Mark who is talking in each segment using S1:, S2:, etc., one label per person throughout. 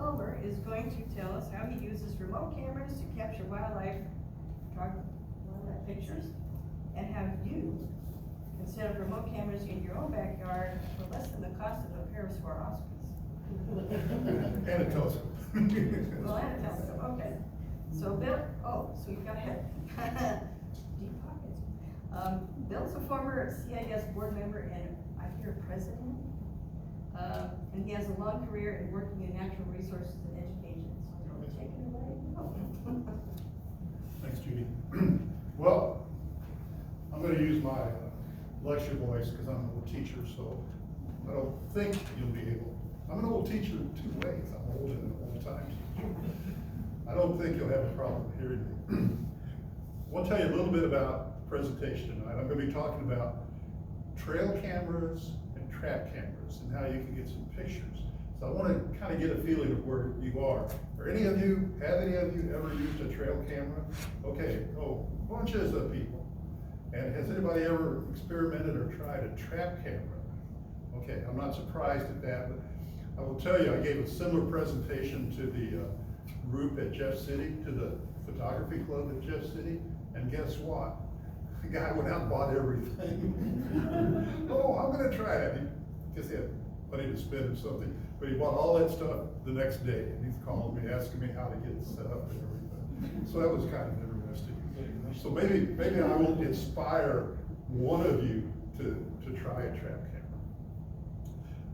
S1: Wilmer is going to tell us how he uses remote cameras to capture wildlife pictures, and how you can set up remote cameras in your own backyard for less than the cost of a pair of Swarovskis.
S2: And a telescope.
S1: Well, and a telescope, okay. So Bill, so you've got deep pockets. Bill's a former CAS board member and I hear president. And he has a long career in working in natural resources and education. So take it away.
S2: Thanks, Judy. Well, I'm going to use my lecture voice because I'm an old teacher, so I don't think you'll be able. I'm an old teacher in two ways. I'm old in old times. I don't think you'll have a problem hearing me. I want to tell you a little bit about the presentation tonight. I'm going to be talking about trail cameras and trap cameras and how you can get some pictures. So I want to kind of get a feeling of where you are. Have any of you ever used a trail camera? Okay, bunches of people. And has anybody ever experimented or tried a trap camera? Okay, I'm not surprised at that, but I will tell you, I gave a similar presentation to the group at Jeff City, to the photography club at Jeff City, and guess what? The guy went out and bought everything. I'm gonna try it. He just had money to spend or something, but he bought all that stuff the next day, and he's calling me, asking me how to get it set up and everything. So that was kind of interesting. So maybe I will inspire one of you to try a trap camera.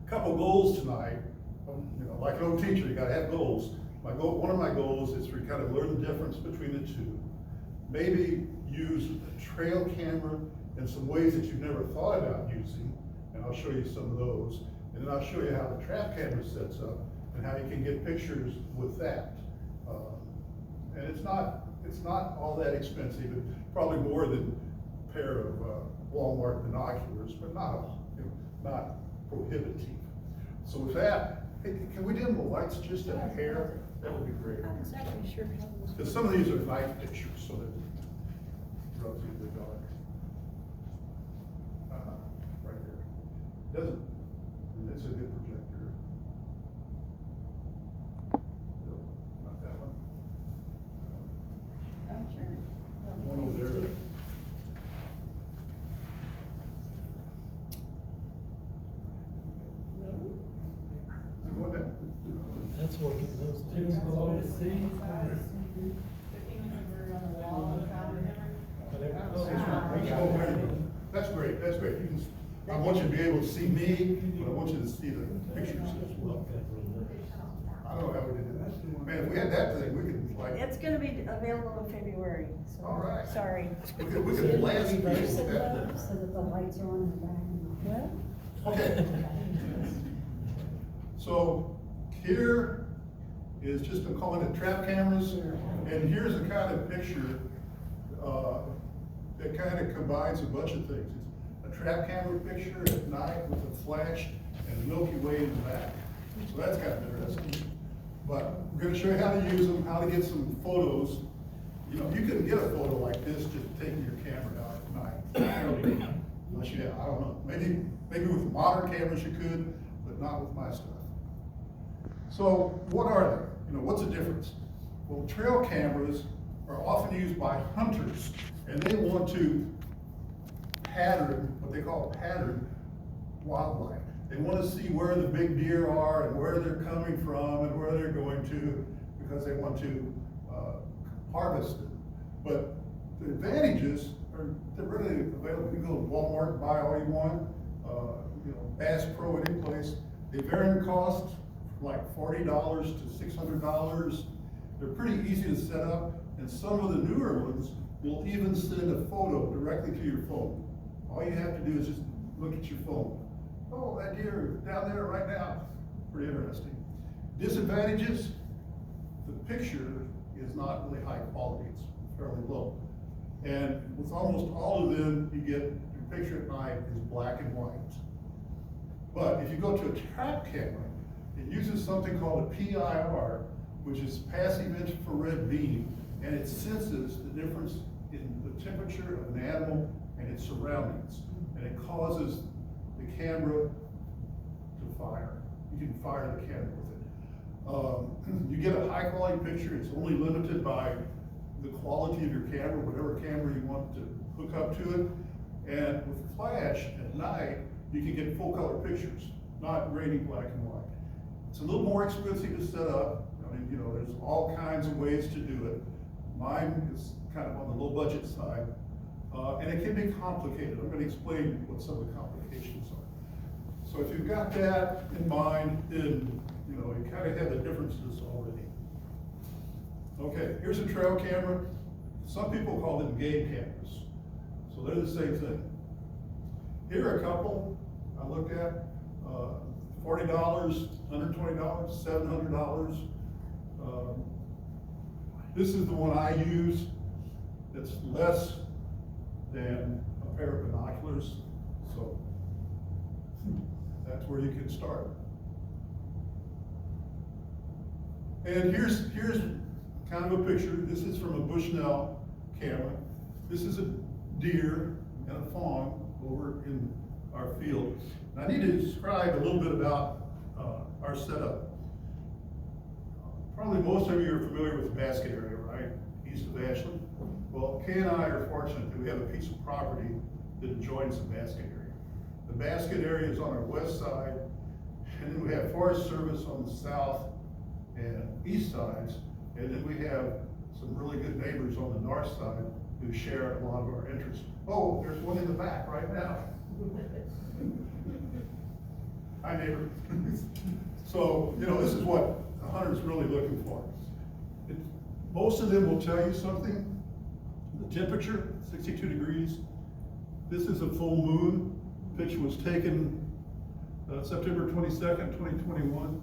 S2: A couple goals tonight. Like an old teacher, you gotta have goals. One of my goals is to kind of learn the difference between the two. Maybe use a trail camera in some ways that you've never thought about using, and I'll show you some of those. And then I'll show you how the trap camera sets up and how you can get pictures with that. And it's not all that expensive. It's probably more than a pair of Walmart binoculars, but not prohibitive. So with that, hey, can we dim the lights just a hair? That would be great.
S1: I'm not exactly sure how this.
S2: Because some of these are night pictures, so that relatively dark. Right there. It's a good projector. No, not that one.
S1: I'm sure.
S2: One over there. Go ahead.
S3: That's what those two below the sea.
S2: That's great, that's great. I want you to be able to see me, but I want you to see the pictures as well. I don't know how we did that. Man, if we had that thing, we could like.
S1: It's gonna be available in February, so.
S2: All right.
S1: Sorry.
S2: We could blast people with that.
S4: So that the lights are on in the back.
S1: Well,
S2: Okay. So here is just, I'm calling it trap cameras. And here's a kind of picture that kind of combines a bunch of things. It's a trap camera picture at night with a flash and the Milky Way in the back. So that's kind of interesting. But we're going to show you how to use them, how to get some photos. You can get a photo like this just taking your camera out at night. Unless you have, I don't know, maybe with modern cameras you could, but not with my stuff. So what are they? What's the difference? Well, trail cameras are often used by hunters, and they want to what they call pattern wildlife. They want to see where the big deer are and where they're coming from and where they're going to, because they want to harvest them. But the advantages they're really available. You can go to Walmart and buy all you want. Bass Pro at any place. They vary in cost from like $40 to $600. They're pretty easy to set up, and some of the newer ones will even send a photo directly to your phone. All you have to do is just look at your phone. Oh, that deer down there right now. Pretty interesting. Disadvantages, the picture is not really high quality. It's fairly low. And with almost all of them, you get your picture at night is black and white. But if you go to a trap camera, it uses something called a PIR, which is passive infrared beam, and it senses the difference in the temperature of an animal and its surroundings. And it causes the camera to fire. You can fire the camera with it. You get a high quality picture, it's only limited by the quality of your camera, whatever camera you want to hook up to it. And with flash at night, you can get full color pictures, not grainy black and white. It's a little more expensive to set up. I mean, you know, there's all kinds of ways to do it. Mine is kind of on the low budget side, and it can be complicated. I'm going to explain what some of the complications are. So if you've got that in mind, then you know you kind of have the differences already. Okay, here's a trail camera. Some people call them game cameras, so they're the same thing. Here are a couple I looked at. $40, $120, $700. This is the one I use. It's less than a pair of binoculars, so that's where you can start. And here's kind of a picture. This is from a Bushnell camera. This is a deer and a fawn over in our field. And I need to describe a little bit about our setup. Probably most of you are familiar with the basket area, right? East of Ashland. Well, Kay and I are fortunate that we have a piece of property that adjoins the basket area. The basket area is on our west side, and then we have Forest Service on the south and east sides, and then we have some really good neighbors on the north side who share a lot of our interests. Oh, there's one in the back right now. Hi, neighbor. So, you know, this is what a hunter's really looking for. Most of them will tell you something. The temperature, 62 degrees. This is a full moon. Picture was taken September 22nd, 2021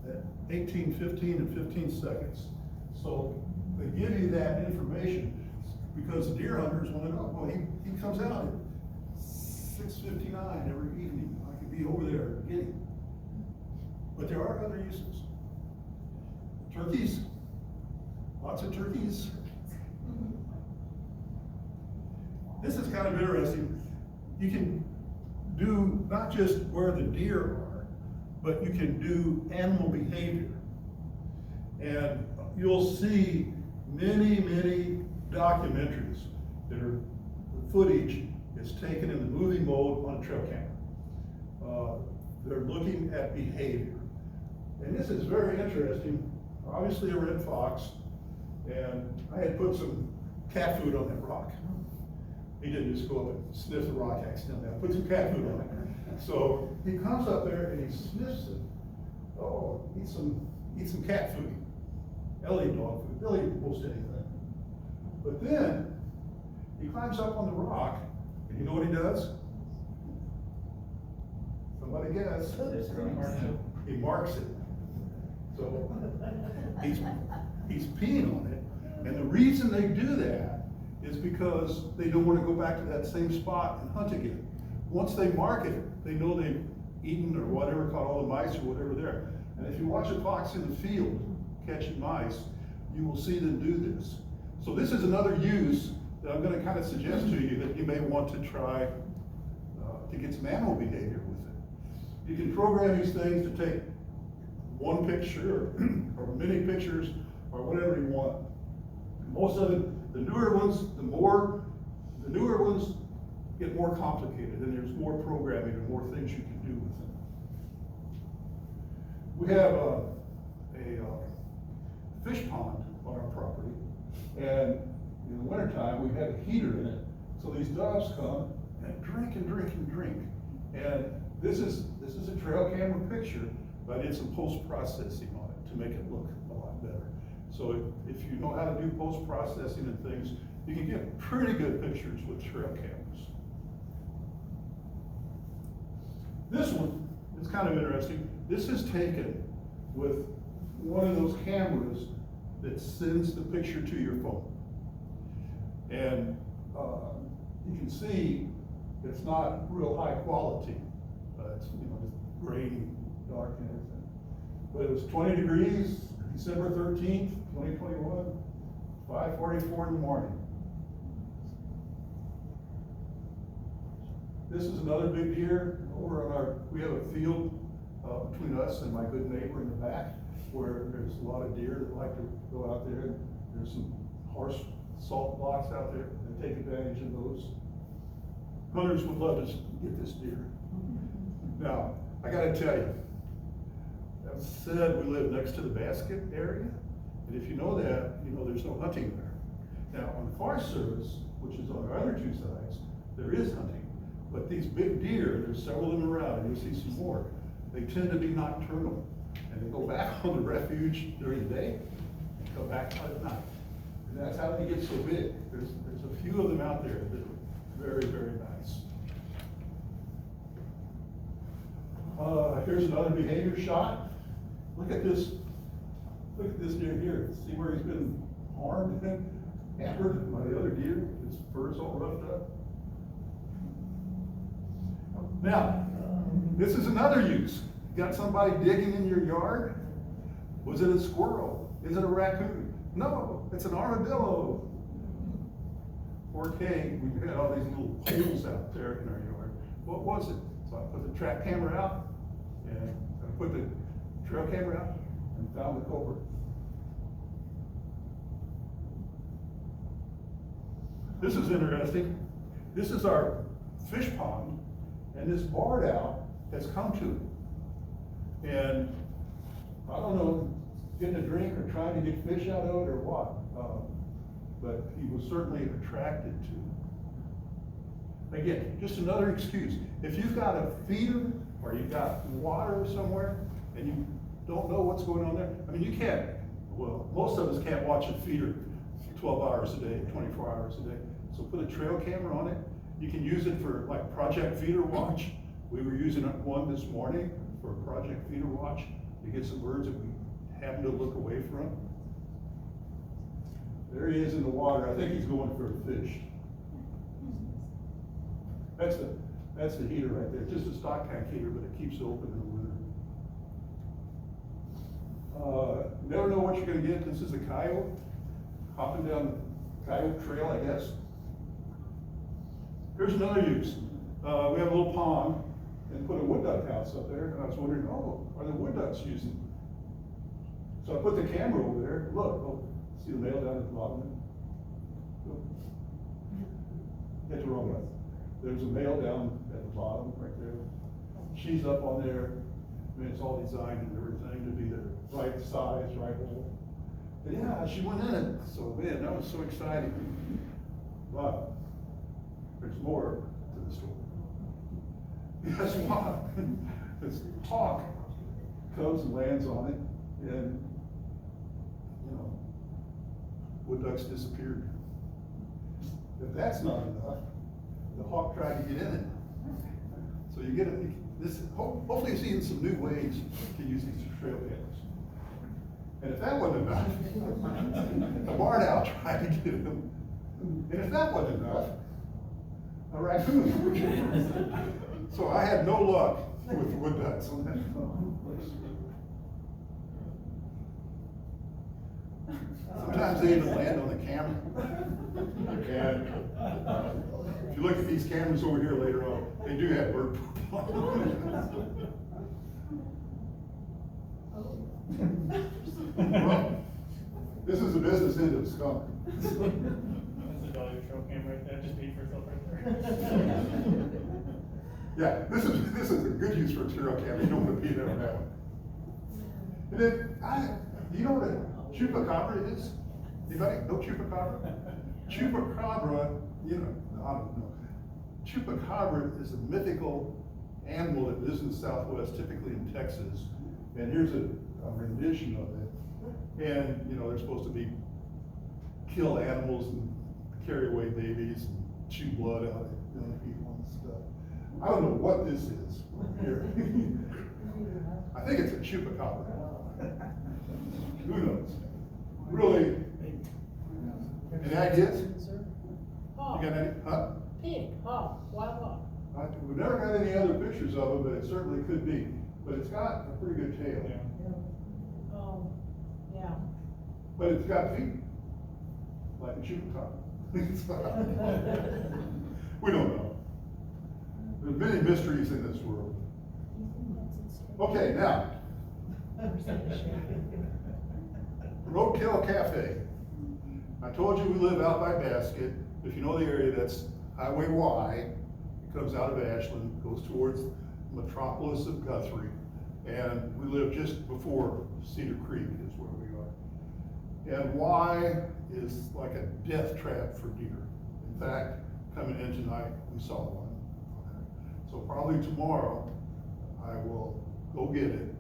S2: at 18:15 and 15 seconds. So they give you that information because the deer hunters want to know, well, he comes out at 6:59 every evening. I could be over there getting. But there are other uses. Turkeys, lots of turkeys. This is kind of interesting. You can do not just where the deer are, but you can do animal behavior. And you'll see many, many documentaries that are, the footage is taken in the movie mode on a trail camera. They're looking at behavior. And this is very interesting. Obviously a red fox, and I had put some cat food on that rock. He didn't just go up and sniff the rock accidentally. I put some cat food on it. So he comes up there and he sniffs it. Oh, eat some cat food. They'll eat dog food. They'll eat most anything. But then he climbs up on the rock, and you know what he does? Somebody guess. He marks it. So he's peeing on it. And the reason they do that is because they don't want to go back to that same spot and hunt again. Once they mark it, they know they've eaten or whatever, caught all the mice or whatever there. And if you watch a fox in the field catching mice, you will see them do this. So this is another use that I'm going to kind of suggest to you that you may want to try to get some animal behavior with it. You can program these things to take one picture or many pictures or whatever you want. Most of it, the newer ones get more complicated, and there's more programming and more things you can do with them. We have a fish pond on our property, and in the wintertime we have a heater in it, so these doves come and drink and drink and drink. And this is a trail camera picture, but it's some post-processing on it to make it look a lot better. So if you know how to do post-processing and things, you can get pretty good pictures with trail cameras. This one is kind of interesting. This is taken with one of those cameras that sends the picture to your phone. And you can see it's not real high quality. It's just grainy, dark and everything. But it was 20 degrees, December 13th, 2021, 5:44 in the morning. This is another big deer over on we have a field between us and my good neighbor in the back. where there's a lot of deer that like to go out there. There's some horse salt blocks out there and take advantage of those. Hunters would love to get this deer. Now, I gotta tell you, that said, we live next to the basket area, and if you know that, you know there's no hunting there. Now, on the Forest Service, which is on our other two sides, there is hunting, but these big deer, there's several of them around, and you'll see some more, they tend to be nocturnal, and they go back on the refuge during the day, and come back out at night. And that's how they get so big. There's a few of them out there that are very, very nice. Here's another behavior shot. Look at this deer here. See where he's been harmed and hammered by the other deer? His fur's all roughed up. Now, this is another use. You got somebody digging in your yard? Was it a squirrel? Is it a raccoon? No, it's an armadillo. 4K, we had all these little holes out there in our yard. What was it? So I put the track camera out, and I put the trail camera out, and found the culprit. This is interesting. This is our fish pond, and this barred owl has come to it. And I don't know, getting a drink or trying to get fish out of it or what, but he was certainly attracted to it. Again, just another excuse. If you've got a feeder or you've got water somewhere and you don't know what's going on there, I mean, you can't, well, most of us can't watch a feeder 12 hours a day, 24 hours a day. So put a trail camera on it. You can use it for like Project Feeder Watch. We were using one this morning for Project Feeder Watch to get some birds that we happened to look away from. There he is in the water. I think he's going for a fish. That's the heater right there. Just a stock tank heater, but it keeps it open in the winter. Never know what you're gonna get. This is a coyote, hopping down the coyote trail, I guess. Here's another use. We have a little pond and put a wood duck house up there, and I was wondering, oh, are the wood ducks using it? So I put the camera over there. Look, oh, see the male down at the bottom? Get the wrong one. There's a male down at the bottom right there. She's up on there. I mean, it's all designed and everything to be the right size, right hole. But yeah, she went in it. So man, that was so exciting. But there's more to the story. Guess what? This hawk comes and lands on it, and you know, wood ducks disappeared. If that's not enough, the hawk tried to get in it. So you get this. Hopefully, you're seeing some new ways to use these trail cameras. And if that wasn't enough, the barn owl tried to get him. And if that wasn't enough, a raccoon. So I had no luck with wood ducks on that. Sometimes they even land on the camera. And if you look at these cameras over here later on, they do have bird poop on. Well, this is the business end of the skunk.
S3: That's a dollar trail camera right there, just paid for itself right there.
S2: Yeah, this is a good use for a trail camera. You don't want to be there on that one. And then, do you know what a chupacabra is? Anybody know chupacabra? Chupacabra, you know, I don't know. Chupacabra is a mythical animal that lives in the Southwest, typically in Texas. And here's a rendition of it. And, you know, they're supposed to be kill animals and carry away babies and chew blood out of young people and stuff. I don't know what this is here. I think it's a chupacabra. Who knows? Really? Any ideas?
S5: Hawk,
S2: You got any? Huh?
S5: pig, hawk, wild hawk.
S2: We've never got any other pictures of it, but it certainly could be. But it's got a pretty good tail.
S5: Yeah.
S2: But it's got feet, like a chupacabra. We don't know. There's many mysteries in this world. Okay, now, Roadkill Cafe. I told you we live out by Basket. If you know the area, that's Highway Y. It comes out of Ashland, goes towards the metropolis of Guthrie. And we live just before Cedar Creek is where we are. And Y is like a death trap for deer. In fact, coming in tonight, we saw one. So probably tomorrow, I will go get it.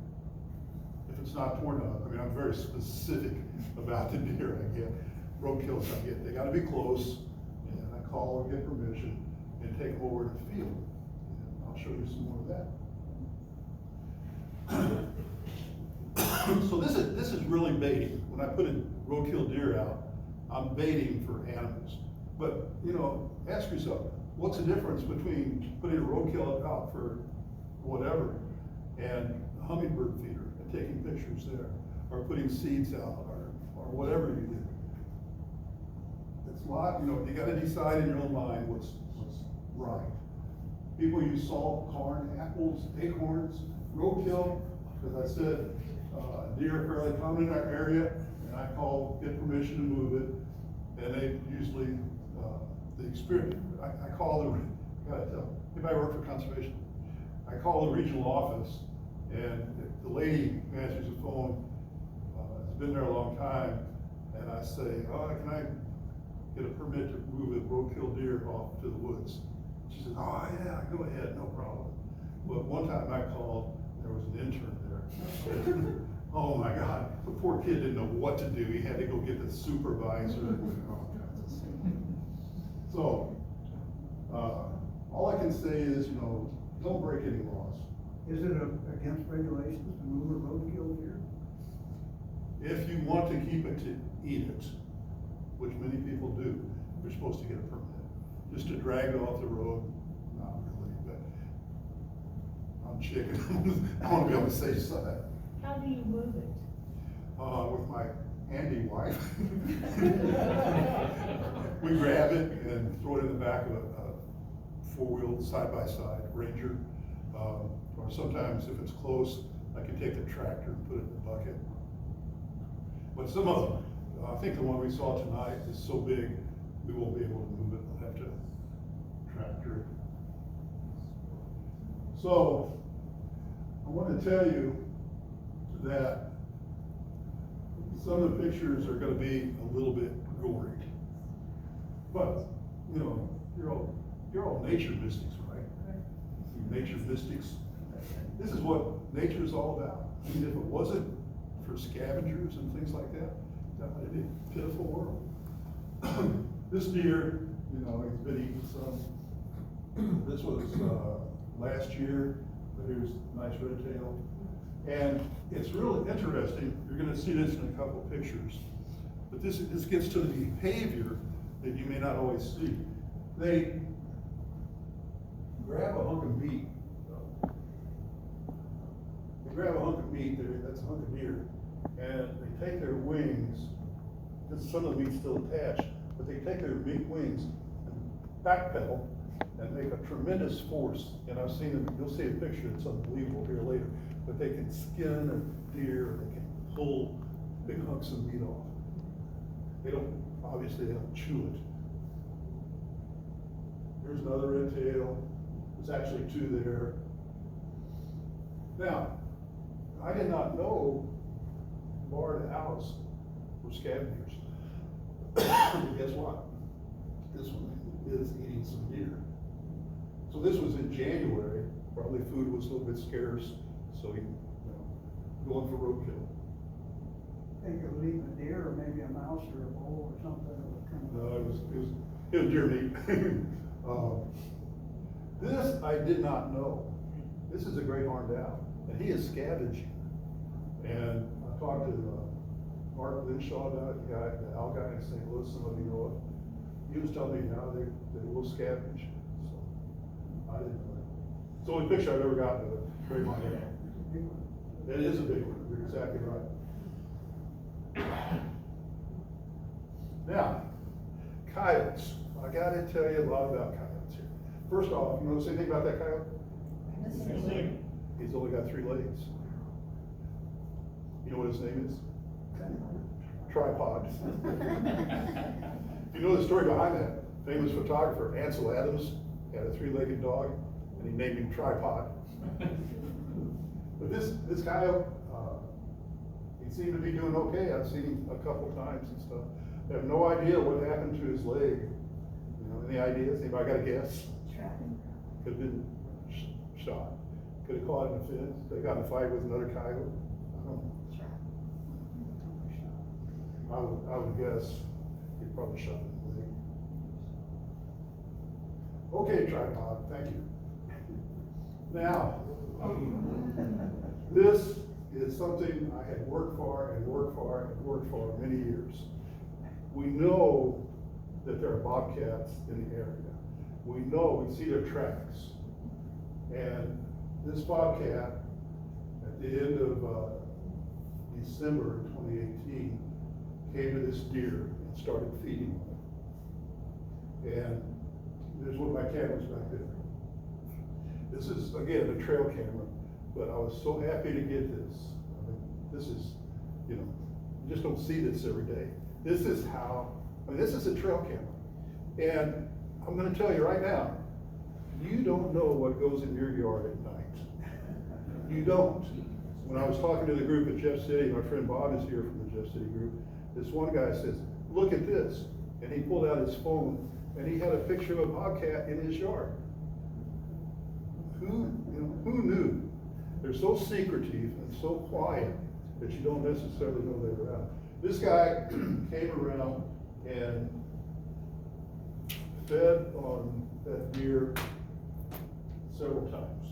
S2: If it's not torn up, I mean, I'm very specific about the deer I get, roadkills I get. They gotta be close, and I call and get permission and take them over to the field. And I'll show you some more of that. So this is really baiting. When I put a roadkill deer out, I'm baiting for animals. But, you know, ask yourself, what's the difference between putting a roadkill out for whatever and a hummingbird feeder and taking pictures there, or putting seeds out, or whatever you do? It's a lot, you know, you gotta decide in your own mind what's right. People use salt, corn, apples, acorns, roadkill. As I said, deer are fairly common in our area, and I get permission to move it, and they usually, the experience, I call anybody work for conservation? I call the regional office, and the lady who answers the phone has been there a long time, and I say, oh, can I get a permit to move a roadkill deer off to the woods? She says, oh yeah, go ahead, no problem. But one time I called, there was an intern there. Oh my God, the poor kid didn't know what to do. He had to go get the supervisor. So, all I can say is, you know, don't break any laws.
S6: Is it against regulations to move a roadkill deer?
S2: If you want to keep it to eat it, which many people do, you're supposed to get a permit. Just to drag it off the road, not really, but I'm chicken. I want to be on the safe side.
S5: How do you move it?
S2: With my handy wife. We grab it and throw it in the back of a four-wheel side-by-side Ranger. Or sometimes if it's close, I can take the tractor and put it in the bucket. But some of them, I think the one we saw tonight is so big, we won't be able to move it. We'll have to tractor it. So, I want to tell you that some of the pictures are going to be a little bit gory. But, you know, you're all nature mystics, right? You nature mystics. This is what nature is all about. I mean, if it wasn't for scavengers and things like that, that would be a pitiful world. This deer, you know, he's been eating some. This was last year, but here's a nice red tail. And it's really interesting. You're going to see this in a couple of pictures. But this gets to the behavior that you may not always see. They grab a hunk of meat. They grab a hunk of meat, that's a hunk of deer, and they take their wings, because some of the meat's still attached, but they take their wings and backpedal and make a tremendous force. And I've seen them, you'll see a picture, it's unbelievable here later, but they can skin a deer, they can pull big hunks of meat off. Obviously they don't chew it. Here's another red tail. There's actually two there. Now, I did not know bar the house were scavengers. Guess what? This one is eating some deer. So this was in January. Probably food was a little bit scarce, so he, going for roadkill.
S6: Think of leaving a deer or maybe a mouse or a bull or something that would come.
S2: No, it was deer meat. This I did not know. This is a great horned owl, and he is scavenging. And I talked to Mark Linshaw about it, the owl guy in St. Louis, some of you know it. He was telling me now they will scavenge. So I didn't know that. It's the only picture I've ever gotten of a great horned owl. It is a big one, you're exactly right. Now, coyotes. I gotta tell you a lot about coyotes here. First off, you know anything about that coyote? He's only got 3 legs. You know what his name is? Tripod. You know the story behind that? Famous photographer Ansel Adams had a 3-legged dog, and he named him Tripod. But this guy, he seemed to be doing okay. I've seen him a couple times and stuff. I have no idea what happened to his leg. You know, any ideas? Anybody got a guess? Could have been shot. Could have caught in a fence. They got in a fight with another coyote. I don't know. I would guess he probably shot him in the leg. Okay, Tripod, thank you. Now, this is something I had worked for and worked for and worked for many years. We know that there are bobcats in the area. We know, we see their tracks. And this bobcat, at the end of December 2018, came to this deer and started feeding on it. And there's one of my cameras back there. This is, again, a trail camera, but I was so happy to get this. I mean, this is, you know, you just don't see this every day. This is how, I mean, this is a trail camera. And I'm gonna tell you right now, you don't know what goes in your yard at night. You don't. When I was talking to the group at Jeff City, my friend Bob is here from the Jeff City group, this one guy says, look at this. And he pulled out his phone and he had a picture of a bobcat in his yard. Who knew? They're so secretive and so quiet that you don't necessarily know they're around. This guy came around and fed on that deer several times.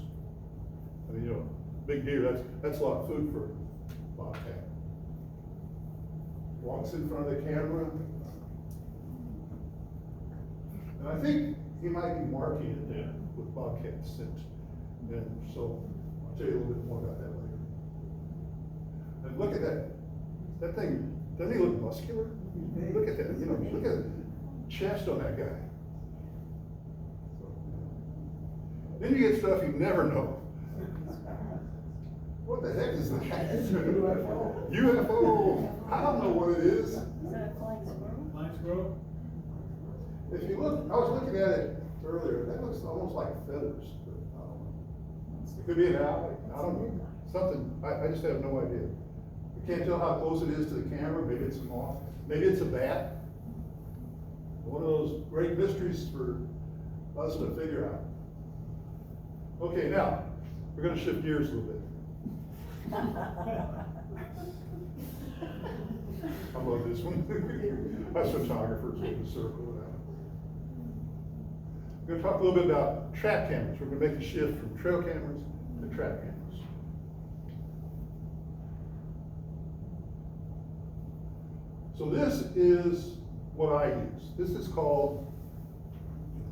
S2: I mean, you know, big deer, that's a lot of food for a bobcat. Walks in front of the camera. And I think he might be marking it there with bobcat scent. And so I'll tell you a little bit more about that later. And look at that. That thing, doesn't he look muscular? Look at that, you know, look at the chest on that guy. Then you get stuff you never know. What the heck is that? UFO. UFO. I don't know what it is.
S4: Is that a flying squirrel?
S3: Flying squirrel?
S2: If you look, I was looking at it earlier. That looks almost like feathers. But I don't know. It could be an owl. I don't know. Something. I just have no idea. I can't tell how close it is to the camera. Maybe it's a moth. Maybe it's a bat. One of those great mysteries for us to figure out. Okay, now we're going to shift gears a little bit. I love this one. Us photographers with the circle. We're going to talk a little bit about trap cameras. We're going to make a shift from trail cameras to trap cameras. So this is what I use. This is called,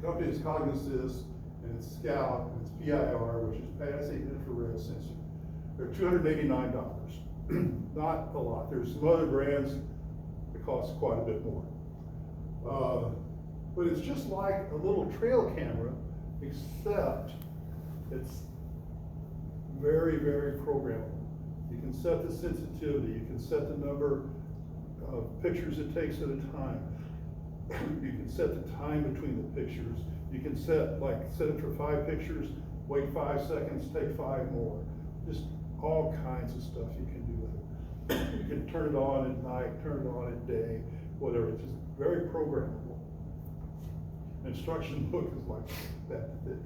S2: the company is Cognisys, and it's Scout, and it's PIR, which is Passive Infrared Sensor. They're $289. Not a lot. There's some other brands that cost quite a bit more. But it's just like a little trail camera, except it's very, very programmable. You can set the sensitivity, you can set the number of pictures it takes at a time. You can set the time between the pictures. You can set it for 5 pictures, wait 5 seconds, take 5 more. Just all kinds of stuff you can do with it. You can turn it on at night, turn it on at day, whatever. It's just very programmable. Instruction book is like that thick.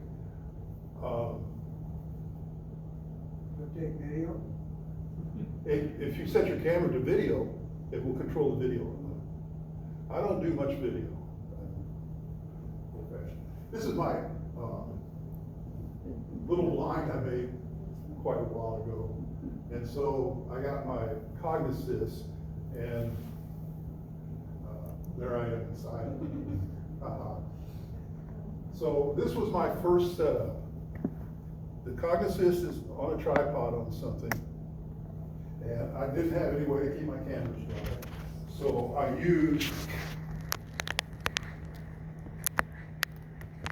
S6: Take video?
S2: If you set your camera to video, it will control the video. I don't do much video. This is my little blind I made quite a while ago. And so I got my Cognisys, and there I am inside. So this was my first setup. The Cognisys is on a tripod on something, and I didn't have any way to keep my cameras dry. So I used